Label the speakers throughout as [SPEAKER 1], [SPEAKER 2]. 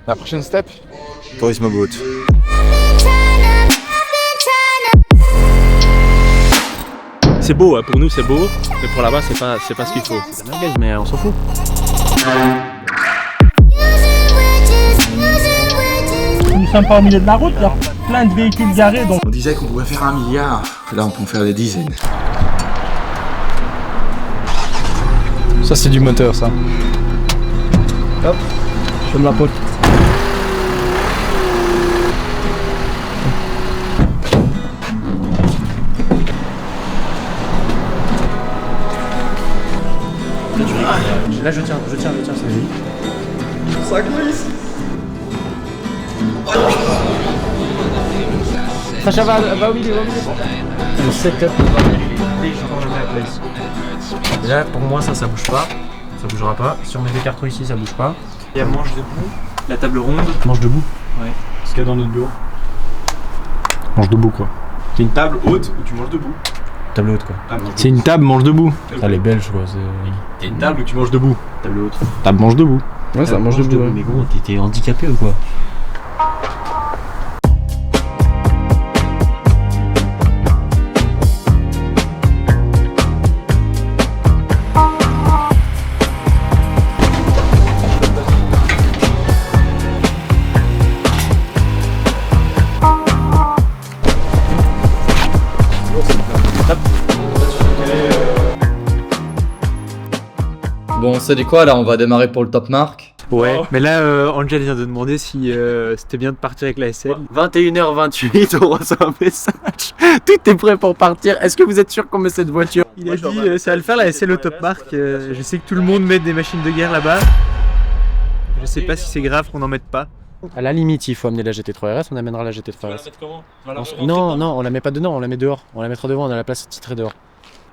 [SPEAKER 1] La prochaine step,
[SPEAKER 2] TURISMO boat.
[SPEAKER 3] C'est beau, hein, pour nous c'est beau, mais pour là-bas c'est pas ce qu'il faut. C'est de la merguez, mais on s'en fout.
[SPEAKER 4] Nous sommes pas au milieu de la route, il y a plein de véhicules garés. Donc...
[SPEAKER 2] On disait qu'on pouvait faire 1 milliard, là on peut en faire des dizaines.
[SPEAKER 1] ça c'est du moteur ça. Hop, je me la pote.
[SPEAKER 4] Là je tiens, ça y est.
[SPEAKER 1] Ça glisse.
[SPEAKER 4] Sacha va au milieu, Le setup
[SPEAKER 5] Et là pour moi ça bouge pas, ça bougera pas. Si on met des cartons ici ça bouge pas. Il y a manche debout, la table ronde.
[SPEAKER 4] Manche debout.
[SPEAKER 5] Ouais.
[SPEAKER 4] Ce qu'il y a dans notre bureau. Manche debout quoi.
[SPEAKER 5] C'est une table haute où tu manges debout. Table haute quoi.
[SPEAKER 4] C'est une table manche debout. Ça les belges quoi.
[SPEAKER 5] C'est une table où tu manges debout. Table haute.
[SPEAKER 4] Table manche debout.
[SPEAKER 1] Ouais, ça mange debout. Ouais.
[SPEAKER 5] Mais gros, t'étais handicapé ou quoi?
[SPEAKER 6] Bon, c'est dit quoi là, on va démarrer pour le top marque.
[SPEAKER 5] Ouais, mais là, Angel vient de demander si c'était bien de partir avec la SL. 21h28, on reçoit un message. Tout est prêt pour partir. Est-ce que vous êtes sûr qu'on met cette voiture? Il a dit ça va le faire la SL au top marque. Je sais que tout le monde met des machines de guerre là-bas. Je sais pas si c'est grave qu'on n'en mette pas.
[SPEAKER 4] À la limite, il faut amener la GT3 RS, on amènera la GT3 RS.
[SPEAKER 3] Tu vas la mettre comment?
[SPEAKER 4] Non, on la met pas dedans, on la met dehors. On la mettra devant, on a la place titrée dehors.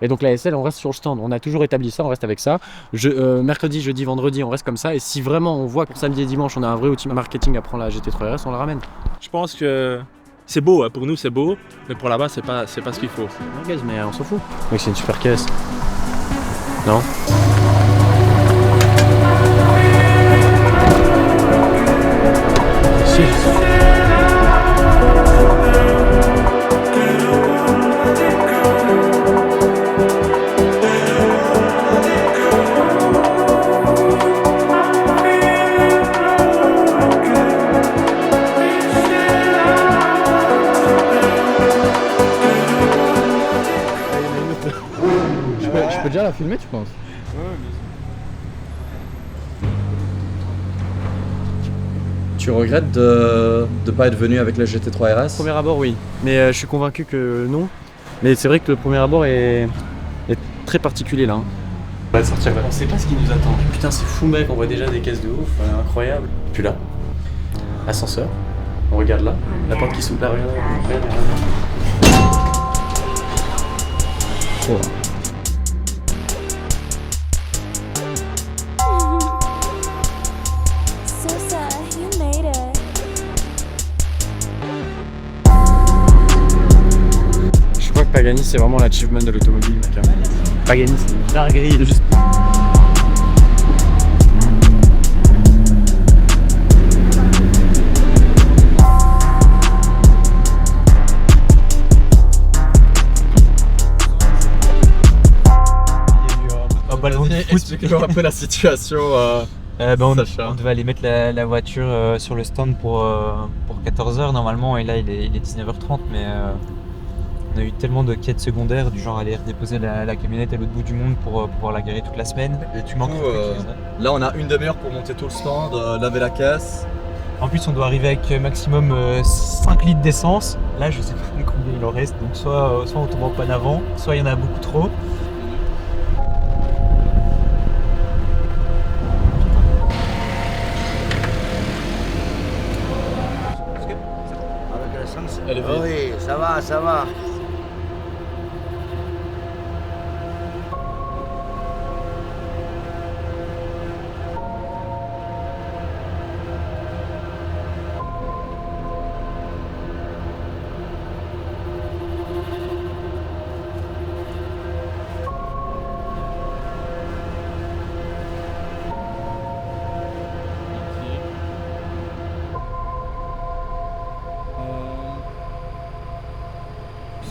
[SPEAKER 4] Et donc la SL, on reste sur le stand. On a toujours établi ça, on reste avec ça. Mercredi, jeudi, vendredi, on reste comme ça. Et si vraiment on voit que pour samedi et dimanche, on a un vrai outil marketing à prendre la GT3 RS, on la ramène.
[SPEAKER 3] Je pense que c'est beau, hein, pour nous c'est beau, mais pour là-bas c'est pas ce qu'il faut.
[SPEAKER 4] Mais on s'en fout. Mec, c'est une super caisse. Non? Si.
[SPEAKER 1] Je peux déjà la filmer, tu penses?
[SPEAKER 6] Tu regrettes de ne pas être venu avec la GT3 RS?
[SPEAKER 4] Premier abord, oui. Mais je suis convaincu que non. Mais c'est vrai que le premier abord est très particulier là.
[SPEAKER 5] On va sortir là.
[SPEAKER 4] On sait pas ce qui nous attend. Putain, c'est fou, mec. On voit déjà des caisses de ouf. Incroyable. Puis là, ascenseur. On regarde là. La porte qui s'ouvre là, regarde. Oh. Je crois que Pagani, c'est vraiment l'achievement de l'automobile, mec. Pagani, c'est une dinguerie. Juste...
[SPEAKER 6] Expliquez-nous un peu la situation.
[SPEAKER 5] On devait aller mettre la voiture sur le stand pour 14h normalement, et là il est 19h30, mais on a eu tellement de quêtes secondaires du genre aller redéposer la camionnette à l'autre bout du monde pour pouvoir la garer toute la semaine.
[SPEAKER 6] Et du coup, là on a une demi-heure pour monter tout le stand, laver la caisse.
[SPEAKER 5] En plus on doit arriver avec maximum 5 litres d'essence. Là je sais pas combien il en reste, donc soit on tombe en panne avant, soit il y en a beaucoup trop.
[SPEAKER 7] Oui, ça va, ça va.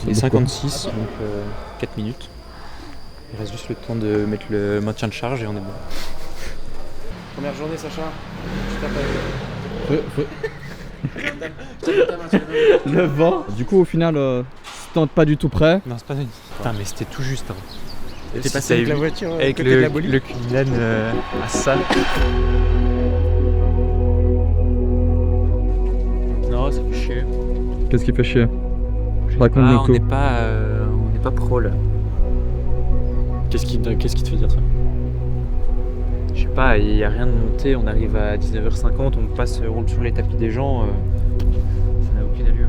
[SPEAKER 5] Il est 56, donc 4 minutes. Il reste juste le temps de mettre le maintien de charge et on est bon.
[SPEAKER 4] Première journée, Sacha.
[SPEAKER 1] Le vent. Du coup, au final, tente pas du tout près.
[SPEAKER 5] Non, c'est pas une. Putain, mais c'était tout juste. Hein.
[SPEAKER 4] T'es passé avec la voiture
[SPEAKER 5] avec
[SPEAKER 4] côté de la bolide.
[SPEAKER 5] le Cullinan à ça. Non, ça fait chier.
[SPEAKER 1] Qu'est-ce qui fait chier?
[SPEAKER 5] On n'est pas pro là.
[SPEAKER 4] Qu'est-ce qui te fait dire ça?
[SPEAKER 5] Je sais pas, il n'y a rien de monté, on arrive à 19h50, on roule sur les tapis des gens, ça n'a aucune allure.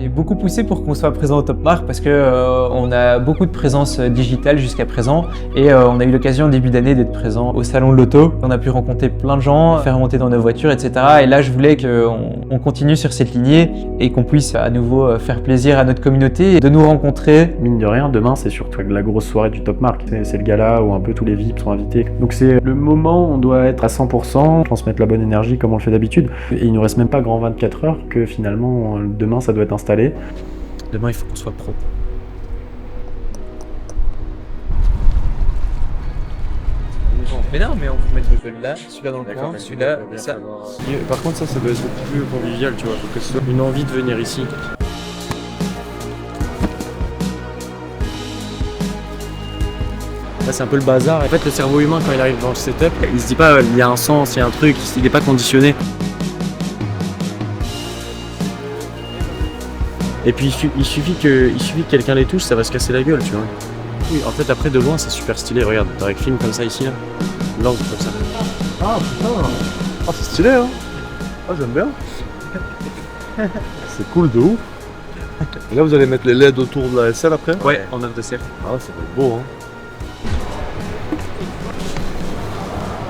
[SPEAKER 8] J'ai beaucoup poussé pour qu'on soit présent au Top Marque parce que on a beaucoup de présence digitale jusqu'à présent et on a eu l'occasion début d'année d'être présent au salon de l'auto. On a pu rencontrer plein de gens, faire monter dans nos voitures, etc. Et là, je voulais qu'on continue sur cette lignée et qu'on puisse à nouveau faire plaisir à notre communauté et de nous rencontrer.
[SPEAKER 4] Mine de rien, demain c'est surtout la grosse soirée du Top Marque. C'est le gala où un peu tous les VIP sont invités. Donc c'est le moment où on doit être à 100%, transmettre la bonne énergie comme on le fait d'habitude. Et il nous reste même pas grand 24 heures que finalement demain ça doit être installé.
[SPEAKER 5] Demain, il faut qu'on soit pro.
[SPEAKER 8] Mais non, mais on peut mettre celui-là, celui-là dans le coin, celui-là, ça.
[SPEAKER 4] Par contre, ça doit être plus convivial, tu vois. Faut que ce soit une envie de venir ici. Là, c'est un peu le bazar. En fait, le cerveau humain, quand il arrive dans le setup, il se dit pas il y a un sens, il y a un truc, il n'est pas conditionné. Et puis il suffit que quelqu'un les touche, ça va se casser la gueule, tu vois. Oui, en fait après de loin c'est super stylé, regarde, avec film comme ça ici là. L'angle comme ça.
[SPEAKER 1] Ah putain. Ah c'est stylé hein. Ah j'aime bien. C'est cool de ouf. Et là vous allez mettre les LED autour de la SL après?
[SPEAKER 5] Ouais, en œuvre de cercle.
[SPEAKER 1] Ah ça va être beau hein.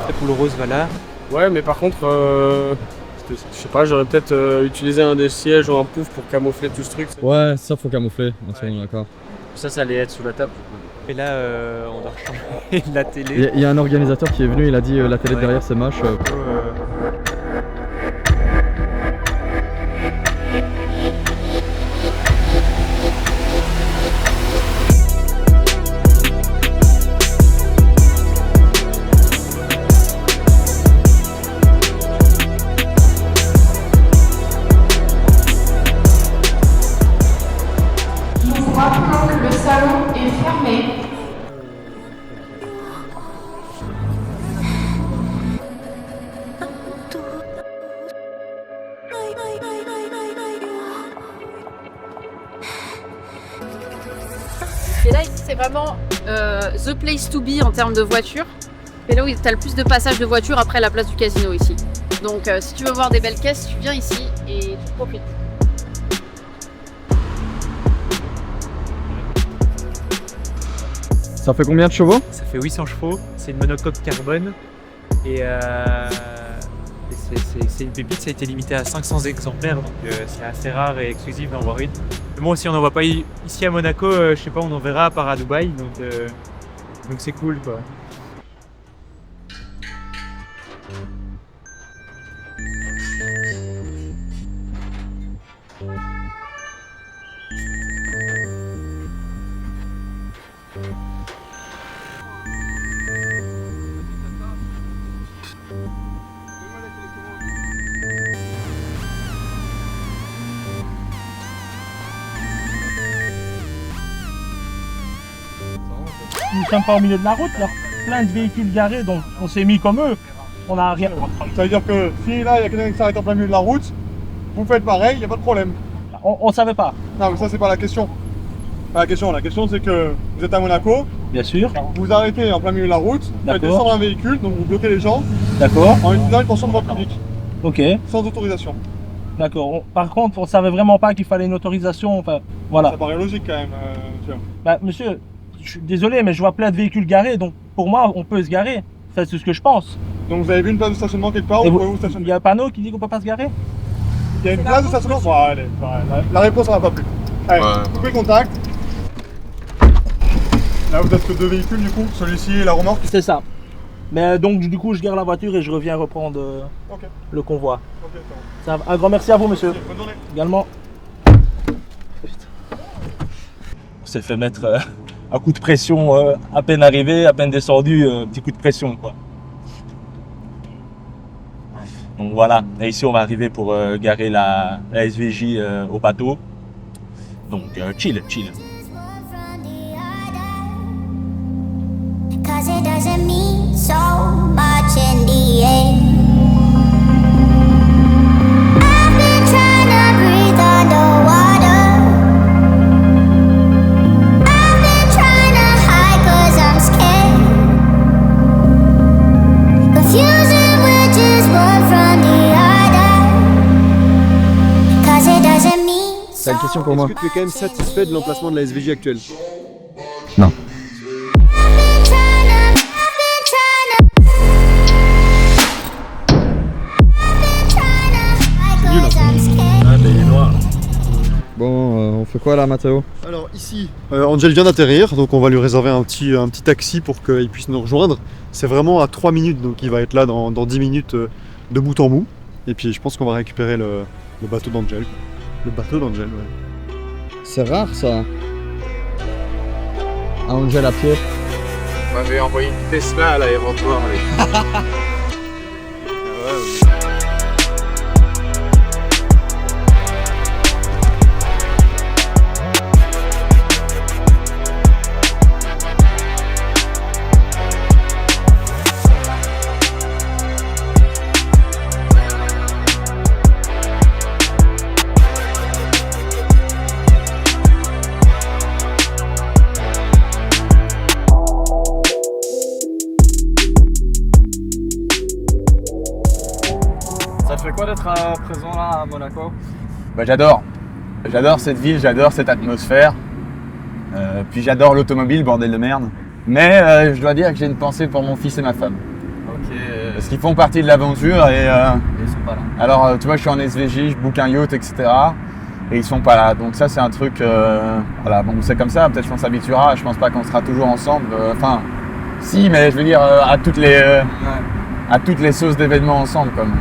[SPEAKER 5] La poule rose va là.
[SPEAKER 9] Ouais mais par contre je sais pas, j'aurais peut-être utilisé un des sièges ou un pouf pour camoufler tout ce truc.
[SPEAKER 1] Ouais, ça faut camoufler, d'accord.
[SPEAKER 4] Ça allait être sous la table.
[SPEAKER 5] Et là, on doit changer la télé.
[SPEAKER 1] Il y a un organisateur qui est venu, il a dit la télé de derrière c'est moche.
[SPEAKER 10] Le salon est fermé.
[SPEAKER 11] Et là, ici, c'est vraiment the place to be en termes de voitures. Et là où tu as le plus de passages de voitures après la place du casino ici. Donc si tu veux voir des belles caisses, tu viens ici et tu profites.
[SPEAKER 1] Ça fait combien de chevaux?
[SPEAKER 5] Ça fait 800 chevaux, c'est une monocoque carbone et c'est une pépite, ça a été limité à 500 exemplaires donc c'est assez rare et exclusif d'en voir une. Mais bon, si on n'en voit pas ici à Monaco, je sais pas, on en verra à part à Dubaï donc c'est cool quoi.
[SPEAKER 12] Nous sommes pas au milieu de la route, là. Plein de véhicules garés, donc on s'est mis comme eux. On a rien.
[SPEAKER 13] Ça veut dire que si là il y a quelqu'un qui s'arrête en plein milieu de la route, vous faites pareil, il n'y a pas de problème.
[SPEAKER 12] On savait pas.
[SPEAKER 13] Non mais ça c'est pas la question. Pas la question c'est que vous êtes à Monaco.
[SPEAKER 12] Bien sûr.
[SPEAKER 13] Vous arrêtez en plein milieu de la route, vous faites descendre un véhicule, donc vous bloquez les gens.
[SPEAKER 12] D'accord.
[SPEAKER 13] En utilisant une portion de voie publique.
[SPEAKER 12] Ok.
[SPEAKER 13] Sans autorisation.
[SPEAKER 12] D'accord. Par contre, on savait vraiment pas qu'il fallait une autorisation. Enfin, voilà.
[SPEAKER 13] Ça paraît logique quand même, tu vois.
[SPEAKER 12] Bah, monsieur, je suis désolé, mais je vois plein de véhicules garés, donc pour moi, on peut se garer. Ça, c'est ce que je pense.
[SPEAKER 13] Donc vous avez vu une place de stationnement quelque part, vous pouvez vous stationner.
[SPEAKER 12] Il y a un panneau qui dit qu'on peut pas se garer?
[SPEAKER 13] Il y a une place de stationnement. Bon, allez, la réponse on n'a pas plu. Allez, coupez contact. Là vous êtes que deux véhicules du coup, celui-ci et la remorque.
[SPEAKER 12] C'est ça. Mais donc du coup je garde la voiture et je reviens reprendre le convoi. Ça va. Un grand merci à vous monsieur.
[SPEAKER 13] Bonne journée.
[SPEAKER 12] Également.
[SPEAKER 9] On s'est fait mettre un coup de pression à peine arrivé, à peine descendu, petit coup de pression quoi. Donc voilà, et ici on va arriver pour garer la SVJ au bateau. Donc chill.
[SPEAKER 14] Cause it doesn't mean so much in the end. I've been trying to breathe underwater. I've been trying to hide cause I'm scared. Confusing which is one from the other. Cause it doesn't mean so.
[SPEAKER 1] T'as une question pour moi?
[SPEAKER 15] Est-ce que tu es quand même satisfait de l'emplacement de la SVJ actuelle?
[SPEAKER 1] Non.
[SPEAKER 15] Bon, on fait quoi là, Matteo?
[SPEAKER 13] Alors ici, Angel vient d'atterrir, donc on va lui réserver un petit taxi pour qu'il puisse nous rejoindre. C'est vraiment à 3 minutes, donc il va être là dans 10 minutes de bout en bout. Et puis je pense qu'on va récupérer le bateau d'Angel. Le bateau d'Angel, ouais.
[SPEAKER 15] C'est rare ça. Angel à pied.
[SPEAKER 2] On m'avait envoyé une Tesla à l'aéroport.
[SPEAKER 1] Ça te fait quoi d'être présent là à Monaco?
[SPEAKER 2] Bah, j'adore cette ville, j'adore cette atmosphère. Puis j'adore l'automobile, bordel de merde. Mais je dois dire que j'ai une pensée pour mon fils et ma femme.
[SPEAKER 1] Ok.
[SPEAKER 2] Parce qu'ils font partie de l'aventure et
[SPEAKER 1] Ils sont pas là.
[SPEAKER 2] alors tu vois, je suis en SVJ, je book un yacht, etc. Et ils sont pas là. Donc ça c'est un truc, voilà, bon c'est comme ça, peut-être qu'on s'habituera. Je pense pas qu'on sera toujours ensemble. Enfin, si, mais je veux dire à toutes les sauces d'événements ensemble comme.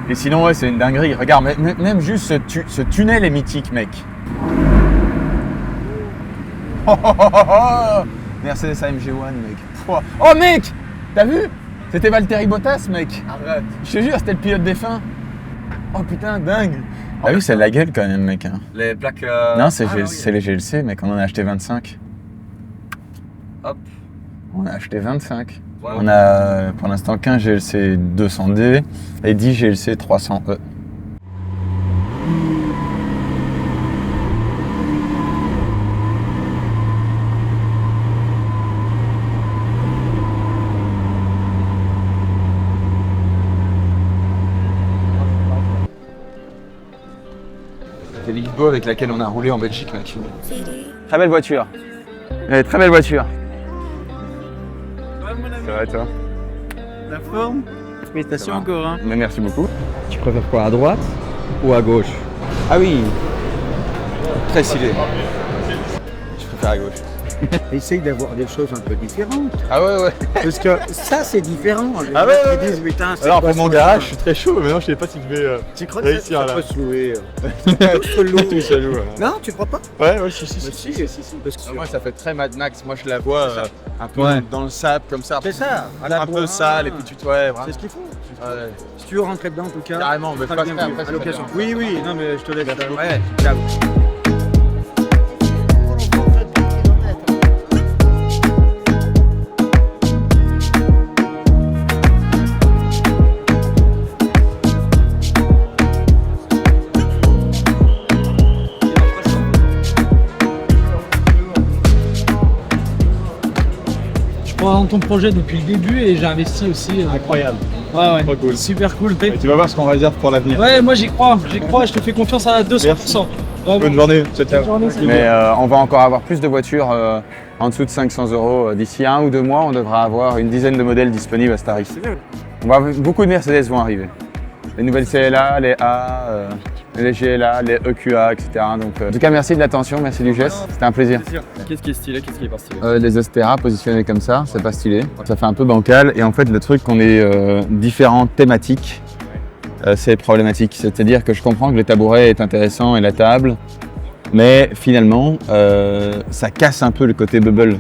[SPEAKER 2] Et sinon ouais, c'est une dinguerie. Regarde, même juste ce tunnel est mythique, mec. Mercedes AMG One, mec. Oh mec, t'as vu? C'était Valtteri Bottas, mec. Arrête. Je te jure, c'était le pilote défunt. Oh putain, dingue. Ah oui, c'est de la gueule quand même, mec.
[SPEAKER 1] Les plaques.
[SPEAKER 2] Non, c'est les GLC, mec. On en a acheté 25.
[SPEAKER 1] Hop.
[SPEAKER 2] On a acheté 25.
[SPEAKER 1] Ouais.
[SPEAKER 2] On a pour l'instant 15 GLC 200D et 10 GLC 300E. C'est l'Xbo avec laquelle on a roulé en Belgique, mec. Très belle voiture. Très belle voiture. Ça va toi?
[SPEAKER 5] La forme? Félicitations encore, hein.
[SPEAKER 2] Mais merci beaucoup.
[SPEAKER 15] Tu préfères quoi, à droite ou à gauche?
[SPEAKER 2] Ah oui, très stylé. Je préfère à gauche.
[SPEAKER 7] Essaye d'avoir des choses un peu différentes.
[SPEAKER 2] Ah ouais.
[SPEAKER 7] Parce que ça, c'est différent.
[SPEAKER 2] Ah ouais.
[SPEAKER 7] Ils disent, putain, c'est
[SPEAKER 13] Alors
[SPEAKER 7] quoi
[SPEAKER 13] pour mon
[SPEAKER 7] ce
[SPEAKER 13] garage, je
[SPEAKER 7] machin?
[SPEAKER 13] suis très chaud, mais non, je savais pas si je vais
[SPEAKER 7] Tu crois
[SPEAKER 13] réussir
[SPEAKER 7] que ça
[SPEAKER 13] là.
[SPEAKER 7] peut se louer
[SPEAKER 13] Tout se loue.
[SPEAKER 7] Non, tu crois pas?
[SPEAKER 13] Ouais, si.
[SPEAKER 7] Parce que
[SPEAKER 2] Moi, ça fait très Mad Max. Moi, je la vois un peu dans le sable comme ça.
[SPEAKER 7] c'est ça.
[SPEAKER 2] Un peu sale et puis tu te ouais,
[SPEAKER 7] C'est ce qu'il faut.
[SPEAKER 2] Ouais.
[SPEAKER 7] Si tu veux rentrer dedans, en tout cas.
[SPEAKER 2] Carrément, mais
[SPEAKER 7] très
[SPEAKER 2] pas
[SPEAKER 7] bien
[SPEAKER 2] faire
[SPEAKER 7] vu,
[SPEAKER 2] après,
[SPEAKER 7] à
[SPEAKER 2] c'est
[SPEAKER 7] l'occasion.
[SPEAKER 2] pas bien.
[SPEAKER 7] Oui, non, mais je te laisse.
[SPEAKER 2] Merci beaucoup.
[SPEAKER 7] Ouais, ciao.
[SPEAKER 12] Je crois en ton projet depuis le début et j'ai investi aussi.
[SPEAKER 13] Incroyable.
[SPEAKER 12] Ouais.
[SPEAKER 13] Trop cool.
[SPEAKER 12] Super cool.
[SPEAKER 13] Et tu vas voir ce qu'on réserve pour l'avenir.
[SPEAKER 12] Ouais, moi j'y crois, je te fais confiance à 200%. Vraiment.
[SPEAKER 13] Bonne journée. Ciao.
[SPEAKER 2] Mais on va encore avoir plus de voitures en dessous de 500 €. D'ici 1 ou 2 mois, on devra avoir une dizaine de modèles disponibles à ce tarif. Beaucoup de Mercedes vont arriver. Les nouvelles CLA, les A, les GLA, les EQA, etc. Donc, en tout cas, merci de l'attention, merci du geste, c'était un plaisir.
[SPEAKER 1] Qu'est-ce qui est stylé, qu'est-ce qui est pas stylé?
[SPEAKER 2] Les Astera positionnés comme ça, c'est pas stylé. Ça fait un peu bancal et en fait le truc qu'on ait différentes thématiques, c'est problématique. C'est-à-dire que je comprends que le tabouret est intéressant et la table, mais finalement ça casse un peu le côté bubble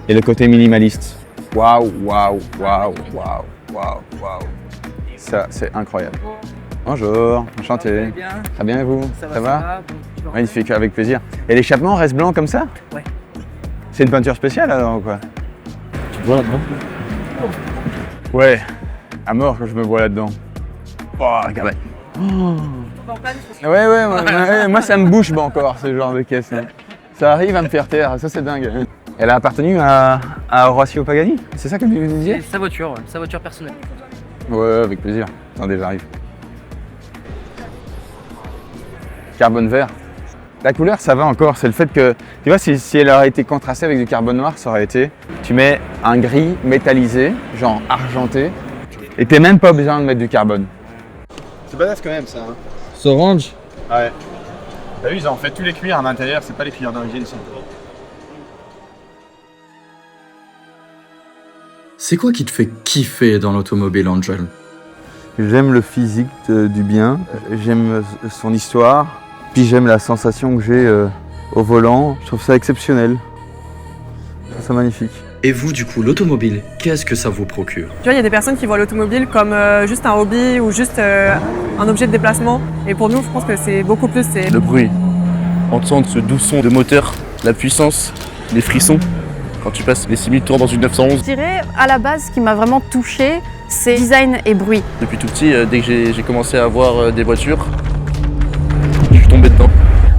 [SPEAKER 2] et le côté minimaliste. Waouh, waouh, waouh, waouh, waouh, waouh. Ça c'est incroyable. Bonjour, enchanté. Très bien et vous? Ça va? Magnifique, avec plaisir. Et l'échappement reste blanc comme ça?
[SPEAKER 12] Ouais.
[SPEAKER 2] C'est une peinture spéciale alors ou quoi?
[SPEAKER 1] Tu te vois là-dedans?
[SPEAKER 2] Ouais, à mort quand je me vois là-dedans. Oh, regardez. Ouais, moi ça me bouche encore ce genre de caisse. Hein. Ça arrive à me faire taire, ça c'est dingue. Elle a appartenu à Horacio Pagani? C'est ça que vous me disiez?
[SPEAKER 16] Sa voiture personnelle.
[SPEAKER 2] Ouais, avec plaisir. Attendez, j'arrive. Carbone vert. La couleur, ça va encore. C'est le fait que, tu vois, si elle aurait été contrastée avec du carbone noir, ça aurait été, tu mets un gris métallisé, genre argenté, et t'es même pas besoin de mettre du carbone. C'est badass quand même ça. Hein.
[SPEAKER 15] C'est orange?
[SPEAKER 2] Ouais. T'as vu, ils ont fait tous les cuirs à l'intérieur, c'est pas les cuirs d'origine.
[SPEAKER 6] C'est quoi qui te fait kiffer dans l'automobile, Angel?
[SPEAKER 2] J'aime le physique du bien, j'aime son histoire, puis j'aime la sensation que j'ai au volant. Je trouve ça exceptionnel. Je trouve ça magnifique.
[SPEAKER 6] Et vous, du coup, l'automobile, qu'est-ce que ça vous procure?
[SPEAKER 17] Tu vois, il y a des personnes qui voient l'automobile comme juste un hobby ou juste un objet de déplacement. Et pour nous, je pense que c'est beaucoup plus.
[SPEAKER 18] Le bruit, entendre ce doux son de moteur, la puissance, les frissons. Quand tu passes les 6000 tours dans une 911.
[SPEAKER 11] Je dirais, à la base, ce qui m'a vraiment touchée, c'est design et bruit.
[SPEAKER 18] Depuis tout petit, dès que j'ai commencé à voir des voitures, je suis tombé dedans.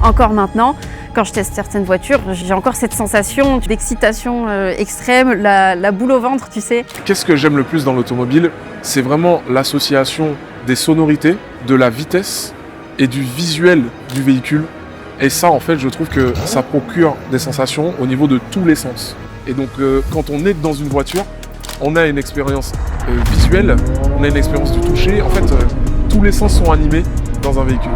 [SPEAKER 11] Encore maintenant, quand je teste certaines voitures, j'ai encore cette sensation d'excitation extrême, la boule au ventre, tu sais.
[SPEAKER 19] Qu'est-ce que j'aime le plus dans l'automobile? C'est vraiment l'association des sonorités, de la vitesse et du visuel du véhicule. Et ça, en fait, je trouve que ça procure des sensations au niveau de tous les sens. Et donc, quand on est dans une voiture, on a une expérience visuelle, on a une expérience du toucher. En fait, tous les sens sont animés dans un véhicule.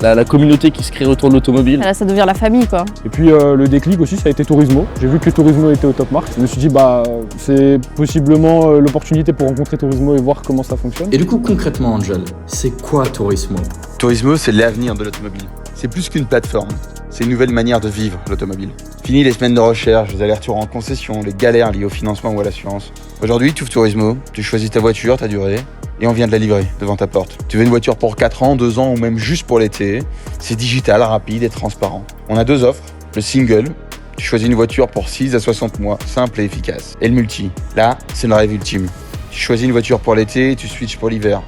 [SPEAKER 18] La communauté qui se crée autour de l'automobile.
[SPEAKER 11] Là, ça devient la famille, quoi.
[SPEAKER 1] Et puis le déclic aussi, ça a été TURISMO. J'ai vu que TURISMO était au top marque. Je me suis dit, bah, c'est possiblement l'opportunité pour rencontrer TURISMO et voir comment ça fonctionne.
[SPEAKER 6] Et du coup, concrètement, Angel, c'est quoi TURISMO?
[SPEAKER 20] TURISMO, c'est l'avenir de l'automobile. C'est plus qu'une plateforme, c'est une nouvelle manière de vivre l'automobile. Fini les semaines de recherche, les allers-retours en concession, les galères liées au financement ou à l'assurance. Aujourd'hui, tu ouvres TURISMO, tu choisis ta voiture, ta durée, et on vient de la livrer devant ta porte. Tu veux une voiture pour 4 ans, 2 ans ou même juste pour l'été, c'est digital, rapide et transparent. On a 2 offres, le single, tu choisis une voiture pour 6 à 60 mois, simple et efficace. Et le multi, là, c'est le rêve ultime. Tu choisis une voiture pour l'été, tu switches pour l'hiver.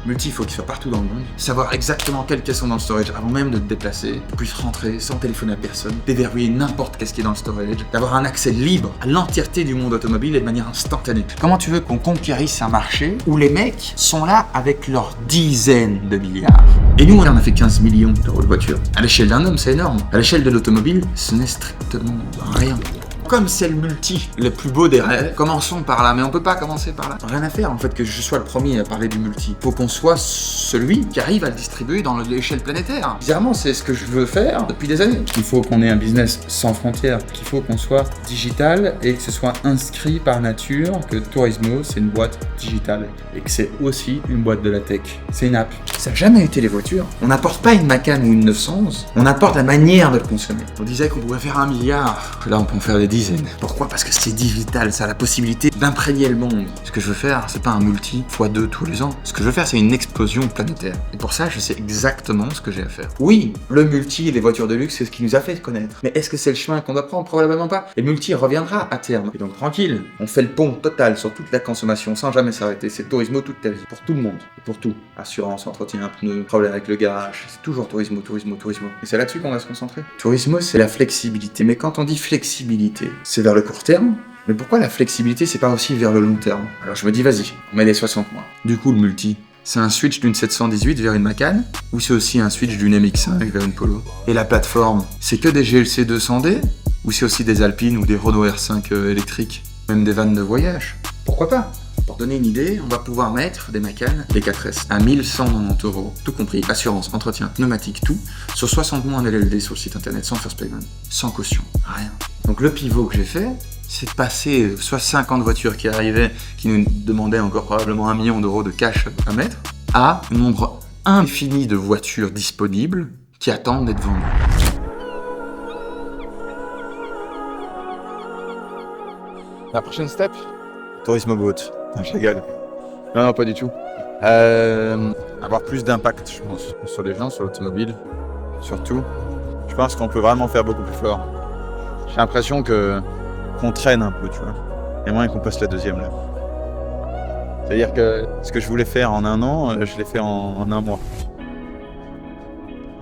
[SPEAKER 21] Multi, il faut qu'il soit partout dans le monde. Savoir exactement quelles caisses sont dans le storage avant même de te déplacer. Tu puisses rentrer sans téléphoner à personne. Déverrouiller n'importe qu'est-ce qui est dans le storage. D'avoir un accès libre à l'entièreté du monde automobile et de manière instantanée. Comment tu veux qu'on conquérisse un marché où les mecs sont là avec leurs dizaines de milliards? Et nous, on a fait 15 millions d'euros de voitures. À l'échelle d'un homme, c'est énorme. À l'échelle de l'automobile, ce n'est strictement rien. Comme c'est le multi, le plus beau des rêves, commençons par là, mais on peut pas commencer par là. Rien à faire en fait que je sois le premier à parler du multi. Faut qu'on soit celui qui arrive à le distribuer dans l'échelle planétaire. Bizarrement, c'est ce que je veux faire depuis des années. Il faut qu'on ait un business sans frontières, qu'il faut qu'on soit digital et que ce soit inscrit par nature que TURISMO c'est une boîte digitale et que c'est aussi une boîte de la tech. C'est une app. Ça n'a jamais été les voitures. On n'apporte pas une Macan ou une 911, on apporte la manière de le consommer. On disait qu'on pouvait faire 1 milliard, là on peut en faire des dizaines. Pourquoi? Parce que c'est digital, ça a la possibilité d'imprégner le monde. Ce que je veux faire, c'est pas un multi x2 tous les ans. Ce que je veux faire, c'est une explosion planétaire. Et pour ça, je sais exactement ce que j'ai à faire. Oui, le multi et les voitures de luxe, c'est ce qui nous a fait connaître. Mais est-ce que c'est le chemin qu'on doit prendre? Probablement pas. Et le multi reviendra à terme. Et donc tranquille, on fait le pont total sur toute la consommation sans jamais s'arrêter. C'est TURISMO toute ta vie. Pour tout le monde. Et pour tout. Assurance, entretien, pneus, problème avec le garage. C'est toujours TURISMO, TURISMO, TURISMO. Et c'est là-dessus qu'on va se concentrer. TURISMO, c'est la flexibilité. Mais quand on dit flexibilité, c'est vers le court terme. Mais pourquoi la flexibilité, c'est pas aussi vers le long terme? Alors je me dis, vas-y, on met les 60 mois. Du coup, le multi, c'est un switch d'une 718 vers une Macan, ou c'est aussi un switch d'une MX5 vers une Polo? Et la plateforme, c'est que des GLC 200D, ou c'est aussi des Alpines ou des Renault R5 électriques, même des vannes de voyage? Pourquoi pas? Pour donner une idée, on va pouvoir mettre des Macan, des 4S, à 1190 €, tout compris, assurance, entretien, pneumatique, tout, sur 60 mois en LLD sur le site internet, sans first payment, sans caution, rien. Donc le pivot que j'ai fait, c'est de passer soit 50 voitures qui arrivaient, qui nous demandaient encore probablement 1 million d'euros de cash à mettre, à un nombre infini de voitures disponibles qui attendent d'être vendues.
[SPEAKER 2] La prochaine step, TURISMO boat. Je rigole. Non, pas du tout. Avoir plus d'impact, je pense, sur les gens, sur l'automobile, surtout. Je pense qu'on peut vraiment faire beaucoup plus fort. J'ai l'impression qu'on traîne un peu, tu vois. Il y a moyen qu'on passe la deuxième là. C'est-à-dire que ce que je voulais faire en 1 an, je l'ai fait en 1 mois.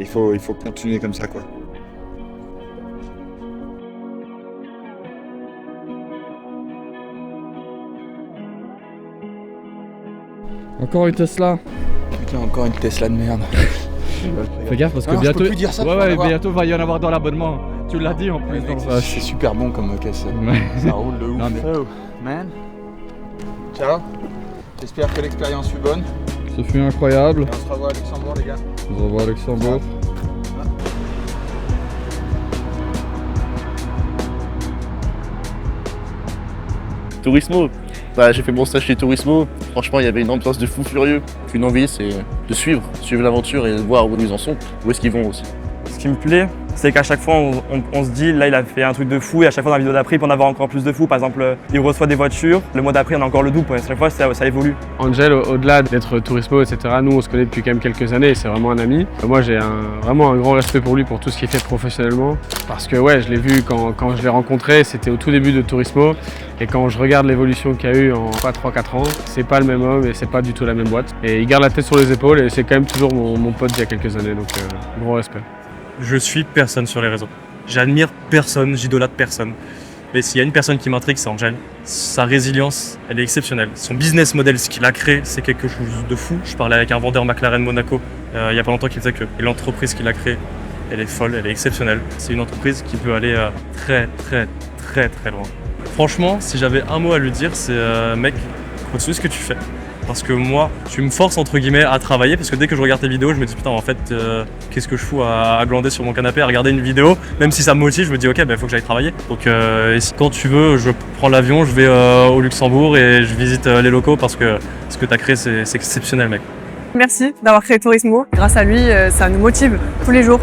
[SPEAKER 2] Il faut continuer comme ça, quoi.
[SPEAKER 15] Encore une Tesla.
[SPEAKER 2] Putain, encore une Tesla de merde.
[SPEAKER 15] Fais gaffe parce que bientôt. Je peux plus dire ça, bientôt va y en avoir dans l'abonnement. Tu l'as dit en plus dans le
[SPEAKER 2] C'est super bon comme caisse. Ça roule de ouf. Oh, man. Ciao. J'espère que l'expérience fut bonne.
[SPEAKER 15] Ce fut incroyable.
[SPEAKER 2] Et on se revoit à Luxembourg, les gars.
[SPEAKER 15] On se revoit à Luxembourg.
[SPEAKER 18] TURISMO. Bah, j'ai fait mon stage chez TURISMO. Franchement, il y avait une ambiance de fou furieux. Une envie, c'est de suivre l'aventure et de voir où ils en sont, où est-ce qu'ils vont aussi.
[SPEAKER 12] Ce qui me plaît, c'est qu'à chaque fois, on se dit, là, il a fait un truc de fou, et à chaque fois, dans la vidéo d'après, il peut en avoir encore plus de fou. Par exemple, il reçoit des voitures, le mois d'après, on a encore le double. À chaque fois, ça évolue.
[SPEAKER 1] Angel, au-delà d'être TURISMO, etc., nous, on se connaît depuis quand même quelques années, et c'est vraiment un ami. Moi, j'ai vraiment un grand respect pour lui, pour tout ce qu'il fait professionnellement. Parce que, ouais, je l'ai vu quand je l'ai rencontré, c'était au tout début de TURISMO. Et quand je regarde l'évolution qu'il y a eu en 3-4 ans, c'est pas le même homme et c'est pas du tout la même boîte. Et il garde la tête sur les épaules, et c'est quand même toujours mon pote d'il y a quelques années, donc gros respect.
[SPEAKER 12] Je suis personne sur les réseaux. J'admire personne, j'idolâtre personne. Mais s'il y a une personne qui m'intrigue, c'est Angel. Sa résilience, elle est exceptionnelle. Son business model, ce qu'il a créé, c'est quelque chose de fou. Je parlais avec un vendeur McLaren Monaco il y a pas longtemps qui disait que l'entreprise qu'il a créée, elle est folle, elle est exceptionnelle. C'est une entreprise qui peut aller très loin. Franchement, si j'avais un mot à lui dire, c'est mec, continue ce que tu fais. Parce que moi, tu me forces entre guillemets à travailler, parce que dès que je regarde tes vidéos, je me dis putain en fait qu'est-ce que je fous à glander sur mon canapé à regarder une vidéo, même si ça me motive, je me dis ok faut que j'aille travailler. Donc quand tu veux, je prends l'avion, je vais au Luxembourg et je visite les locaux parce que ce que tu as créé c'est exceptionnel mec.
[SPEAKER 17] Merci d'avoir créé TURISMO. Grâce à lui, ça nous motive tous les jours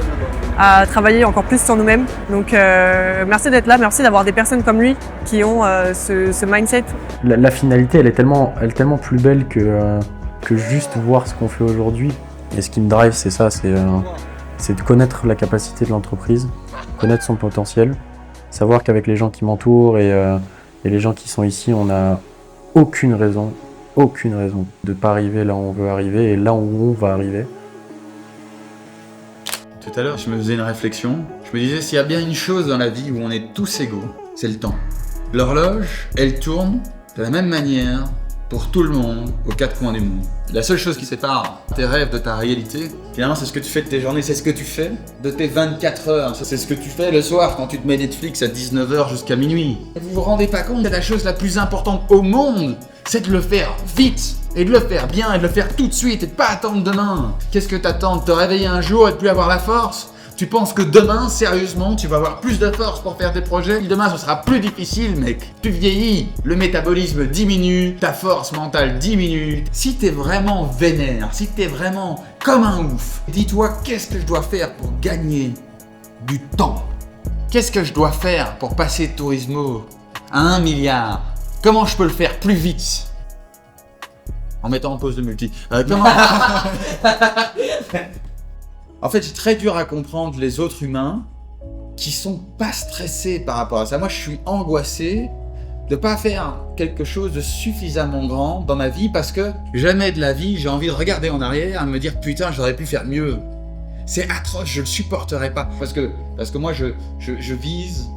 [SPEAKER 17] à travailler encore plus sur nous-mêmes. Donc merci d'être là, merci d'avoir des personnes comme lui qui ont ce mindset.
[SPEAKER 4] La finalité, elle est tellement plus belle que juste voir ce qu'on fait aujourd'hui. Et ce qui me drive, c'est ça, c'est de connaître la capacité de l'entreprise, connaître son potentiel, savoir qu'avec les gens qui m'entourent et les gens qui sont ici, on n'a aucune raison de ne pas arriver là où on veut arriver et là où on va arriver.
[SPEAKER 21] Tout à l'heure, je me faisais une réflexion. Je me disais, s'il y a bien une chose dans la vie où on est tous égaux, c'est le temps. L'horloge, elle tourne de la même manière pour tout le monde, aux 4 coins du monde. La seule chose qui sépare tes rêves de ta réalité, finalement, c'est ce que tu fais de tes journées, c'est ce que tu fais de tes 24 heures. C'est ce que tu fais le soir quand tu te mets Netflix à 19h jusqu'à minuit. Vous vous rendez pas compte, la chose la plus importante au monde, c'est de le faire vite, et de le faire bien, et de le faire tout de suite, et de pas attendre demain. Qu'est-ce que t'attends? De te réveiller un jour et de plus avoir la force? Tu penses que demain, sérieusement, tu vas avoir plus de force pour faire tes projets? Demain, ce sera plus difficile, mec. Tu vieillis, le métabolisme diminue, ta force mentale diminue. Si t'es vraiment vénère, si t'es vraiment comme un ouf, dis-toi, qu'est-ce que je dois faire pour gagner du temps? Qu'est-ce que je dois faire pour passer de TURISMO à 1 milliard? Comment je peux le faire plus vite? En mettant en pause de multi. En fait, c'est très dur à comprendre les autres humains qui sont pas stressés par rapport à ça. Moi, je suis angoissé de pas faire quelque chose de suffisamment grand dans ma vie parce que jamais de la vie, j'ai envie de regarder en arrière et me dire putain, j'aurais pu faire mieux. C'est atroce, je le supporterai pas. Parce que moi, je vise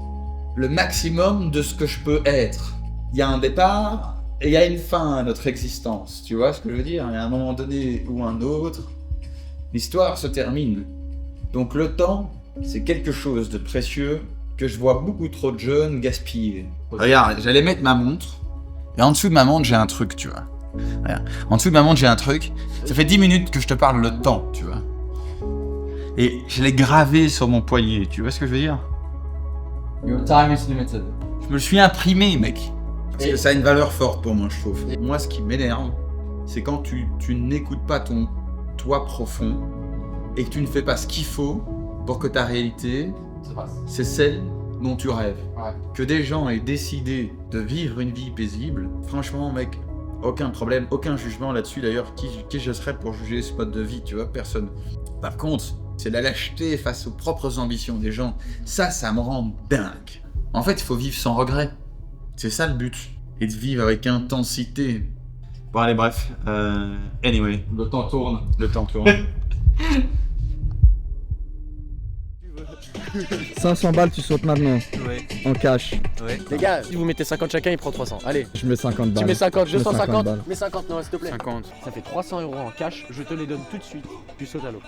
[SPEAKER 21] le maximum de ce que je peux être. Il y a un départ et il y a une fin à notre existence. Tu vois ce que je veux dire? Il y a un moment donné ou un autre, l'histoire se termine. Donc le temps, c'est quelque chose de précieux que je vois beaucoup trop de jeunes gaspiller. Regarde, j'allais mettre ma montre Et en dessous de ma montre, j'ai un truc, tu vois. Regarde. En dessous de ma montre, j'ai un truc. Ça fait 10 minutes que je te parle le temps, tu vois. Et je l'ai gravé sur mon poignet, tu vois ce que je veux dire?
[SPEAKER 6] Your time is limited.
[SPEAKER 21] Je me le suis imprimé, mec. Parce que ça a une valeur forte pour moi, je trouve. Et moi, ce qui m'énerve, c'est quand tu n'écoutes pas ton toi profond et que tu ne fais pas ce qu'il faut pour que ta réalité, c'est celle dont tu rêves. Ouais. Que des gens aient décidé de vivre une vie paisible, franchement, mec, aucun problème, aucun jugement là-dessus. D'ailleurs, qui je serais pour juger ce mode de vie, tu vois? Personne. Par contre, c'est la lâcheté face aux propres ambitions des gens. Ça me rend dingue. En fait, il faut vivre sans regret. C'est ça le but. Et de vivre avec intensité. Bon, allez, bref. Anyway.
[SPEAKER 6] Le temps tourne.
[SPEAKER 21] Le temps tourne.
[SPEAKER 6] 500 balles, tu sautes maintenant.
[SPEAKER 4] Ouais.
[SPEAKER 6] En cash.
[SPEAKER 4] Ouais. Les gars, si vous mettez 50 chacun, il prend 300. Allez.
[SPEAKER 6] Je mets 50 balles.
[SPEAKER 4] Tu mets 50,
[SPEAKER 6] je mets
[SPEAKER 4] 250,
[SPEAKER 6] balles.
[SPEAKER 4] mets 50, non, s'il te plaît.
[SPEAKER 3] 50.
[SPEAKER 4] Ça fait 300 € en cash, je te les donne tout de suite. Tu sautes à l'eau.